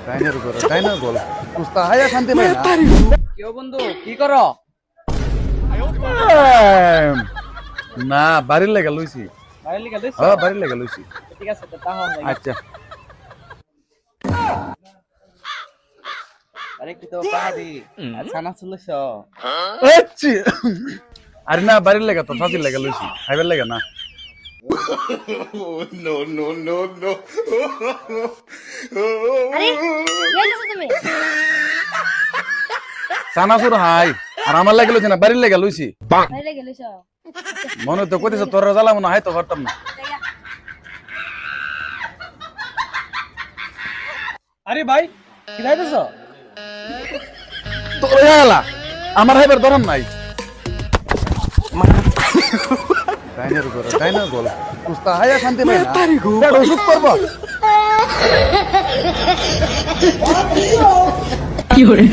ডাইনের উপর ডাইনের বল কুস্তা হায়া শান্তি পাই না কেউ বন্ধু কি করো? না বাড়ির লেগে লইছি বাইরে লিখে দিছ? হ্যাঁ বাড়ির লেগে লইছি ঠিক আছে তো তাহলে আচ্ছা আরে কি তো পাহাড়ি আচ্ছা না চলেছ? আচ্ছি আরে না বাড়ির লেগে তো ফাঁসির লেগে লইছি খাইবার লেগে না আরে যাইতেছো তুমি? চানাচুর হাই আর আমার লেগে লইছি না বাড়ির লেগে লইছি বাইরে গেলেছ? মনে তো কইতেছ তোর জ্বালা মনে হয় তো করতাম না আরে ভাই কি যাইতেছ? তোর জ্বালা আমার হাইবার ধরন নাই ডাইনের উপর ডাইনের বল কুস্তা হায়া শান্তি পাই না এটা ওষুধ করবো কি hore